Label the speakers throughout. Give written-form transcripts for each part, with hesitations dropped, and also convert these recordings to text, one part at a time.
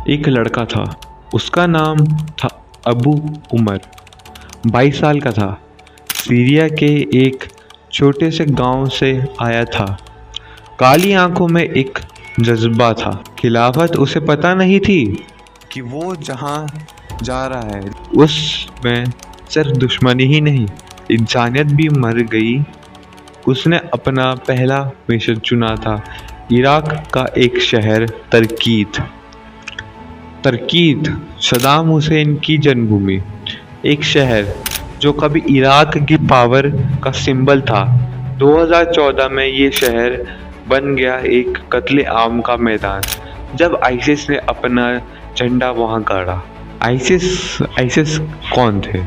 Speaker 1: एक लड़का था, उसका नाम था अबू उमर। 22 साल का था। सीरिया के एक छोटे से गांव से आया था। काली आंखों में एक जज्बा था। खिलाफत उसे पता नहीं थी कि वो जहां जा रहा है उसमें सिर्फ दुश्मनी ही नहीं, इंसानियत भी मर गई। उसने अपना पहला मिशन चुना था इराक का एक शहर तरकीत। सदाम हुसैन की जन्मभूमि। एक शहर जो कभी इराक की पावर का सिंबल था। 2014 में ये शहर बन गया एक कत्ले आम का मैदान जब आईसिस ने अपना झंडा वहां गाड़ा। आईसिस कौन थे?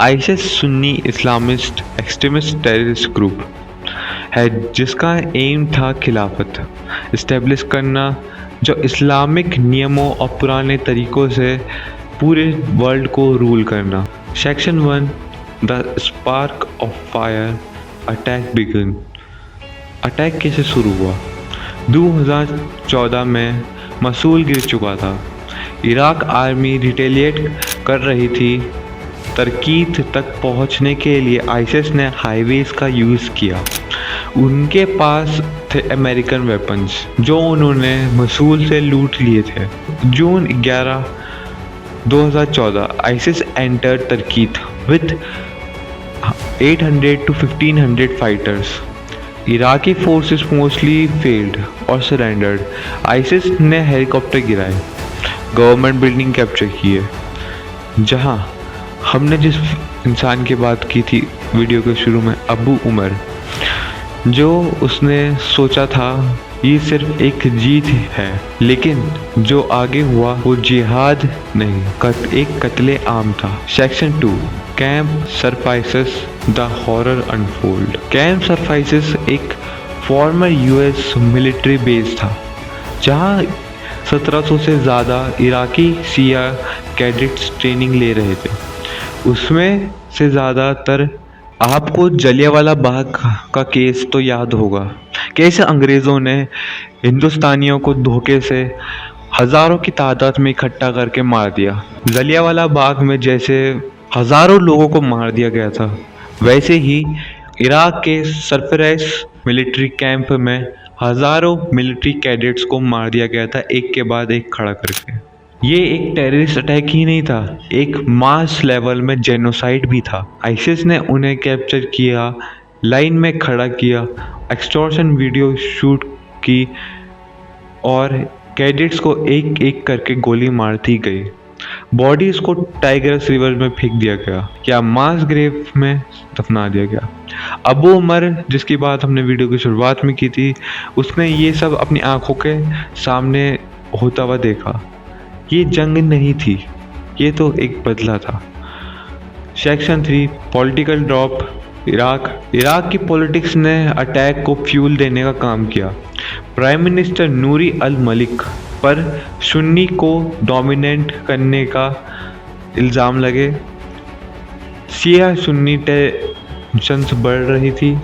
Speaker 1: ISIS Sunni Islamist extremist terrorist group है जिसका एम था खिलाफत इस्टेब्लिश करना, जो इस्लामिक नियमों और पुराने तरीक़ों से पूरे वर्ल्ड को रूल करना। Section 1 the spark of fire attack began. Attack कैसे शुरू हुआ? 2014 में मसूल गिर चुका था। इराक आर्मी रिटेलिएट कर रही थी। तरकीत तक पहुंचने के लिए आईसिस ने हाईवेज का यूज़ किया। उनके पास थे अमेरिकन वेपन्स जो उन्होंने मसूल से लूट लिए थे। June 11, 2014 ISIS enter Tikrit with 800 to 1500 fighters. Iraqi forces mostly failed और सरेंडर्ड। आईसिस ने हेलीकॉप्टर गिराए, गवर्नमेंट बिल्डिंग कैप्चर किए। जहां हमने जिस इंसान की बात की थी वीडियो के शुरू में, अबू उमर, जो उसने सोचा था ये सिर्फ एक जीत है, लेकिन जो आगे हुआ वो जिहाद नहीं, एक कत्ले आम था। Section 2 camp surfaces the horror unfold. Camp surfaces एक फॉर्मर यूएस मिलिट्री बेस था जहां 1700 से ज़्यादा इराकी सिया कैडेट्स ट्रेनिंग ले रहे थे। उसमें से ज़्यादातर आपको जलियांवाला बाग का केस तो याद होगा। कैसे अंग्रेज़ों ने हिंदुस्तानियों को धोखे से हज़ारों की तादाद में इकट्ठा करके मार दिया। जलियांवाला बाग में जैसे हज़ारों लोगों को मार दिया गया था, वैसे ही इराक के सरफराज मिलिट्री कैंप में हज़ारों मिलिट्री कैडेट्स को मार दिया गया था, एक के बाद एक खड़ा करके। ये एक टेररिस्ट अटैक ही नहीं था, एक मास लेवल में जेनोसाइड भी था। आईसिस ने उन्हें कैप्चर किया, लाइन में खड़ा किया, एक्सटॉर्शन वीडियो शूट की और कैडेट्स को एक एक करके गोली मारती गई। बॉडीज को टाइग्रस रिवर में फेंक दिया गया या मास ग्रेव में दफना दिया गया। अबू उमर, जिसकी बात हमने वीडियो की शुरुआत में की थी, उसने ये सब अपनी आंखों के सामने होता हुआ देखा। ये जंग नहीं थी, ये तो एक बदला था। सेक्शन 3 पॉलिटिकल ड्रॉप इराक की पॉलिटिक्स ने अटैक को फ्यूल देने का काम किया। प्राइम मिनिस्टर नूरी अल मलिक पर सुन्नी को डोमिनेट करने का इल्ज़ाम लगे। शिया सुन्नी टेंशन्स बढ़ रही थी।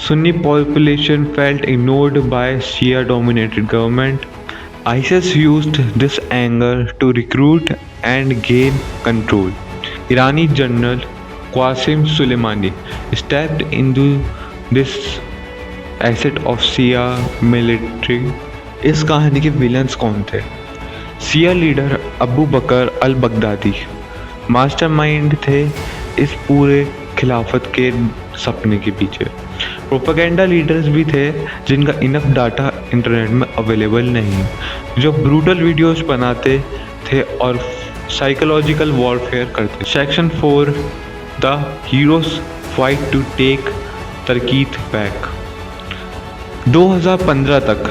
Speaker 1: Sunni population felt ignored by Shia dominated government. ISIS used this anger to recruit and gain control. Irani General Qasim Soleimani stepped into this asset of Shia military. इस कहानी के विलन्स कौन थे? शिया लीडर अबू बकर al Baghdadi mastermind थे इस पूरे खिलाफत के सपने के पीछे। प्रोपेगेंडा लीडर्स भी थे जिनका इनफ डाटा इंटरनेट में अवेलेबल नहीं, जो ब्रूटल वीडियोस बनाते थे और साइकोलॉजिकल वॉरफेयर करते। Section 4 the heroes fight to take Tikrit back. 2015 तक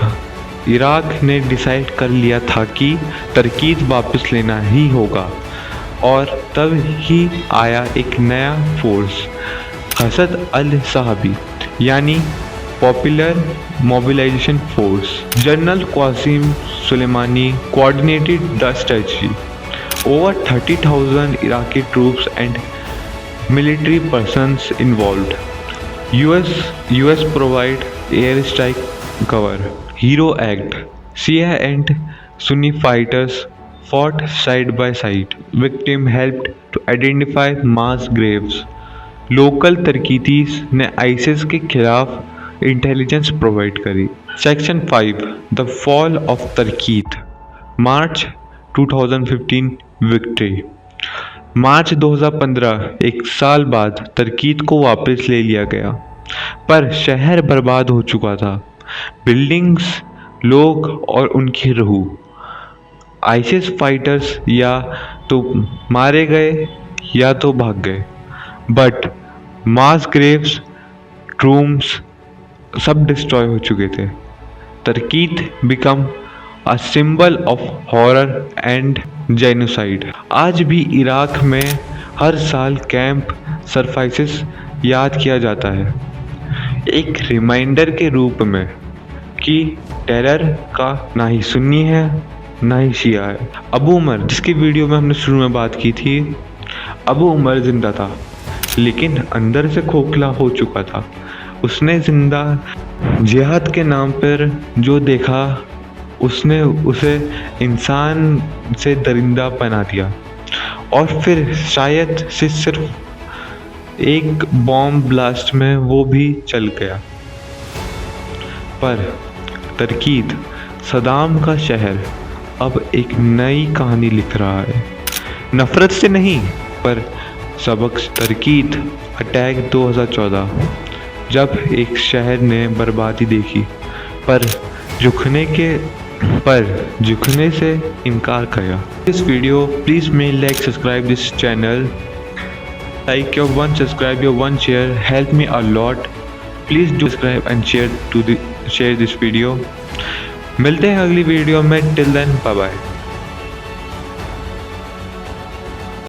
Speaker 1: इराक ने डिसाइड कर लिया था कि तरकीत वापस लेना ही होगा, और तब ही आया एक नया फोर्स, हसद अल साहबी, यानी popular mobilisation force. General Qasem Soleimani coordinated the strategy. Over 30,000 Iraqi troops and military persons involved. US provide air strike cover. Hero Act. Shia and Sunni fighters fought side by side. Victim helped to identify mass graves. Local Tikritis ने ISIS के खिलाफ intelligence provide करी। Section 5 the fall of Tikrit March 2015 victory. March 2015 एक साल बाद तरकीत को वापस ले लिया गया, पर शहर बर्बाद हो चुका था। बिल्डिंग्स, लोग और उनकी रूह। आइसिस फाइटर्स या तो मारे गए या तो भाग गए, बट मास ग्रेव्स, टूम्स सब डिस्ट्रॉय हो चुके थे। Tikrit become a symbol of horror and genocide. आज भी इराक में हर साल कैंप सरफाइसिस याद किया जाता है, एक रिमाइंडर के रूप में कि टेरर का ना ही सुन्नी है ना ही शिया है। अबू उमर, जिसकी वीडियो में हमने शुरू में बात की थी, अबू उमर जिंदा था लेकिन अंदर से खोखला हो चुका था। उसने जिंदा जिहाद के नाम पर जो देखा, उसने उसे इंसान से दरिंदा बना दिया, और फिर शायद से सिर्फ एक बॉम्ब ब्लास्ट में वो भी चल गया। पर तरकीत, सदाम का शहर, अब एक नई कहानी लिख रहा है। नफरत से नहीं, पर सबक। तरकीत अटैक 2014, जब एक शहर ने बर्बादी देखी पर झुकने से इनकार किया। This video please make like, subscribe this channel. Like your one subscribe, your one share help me a lot. Please do subscribe and share this video. मिलते हैं अगली वीडियो में। Till then bye bye.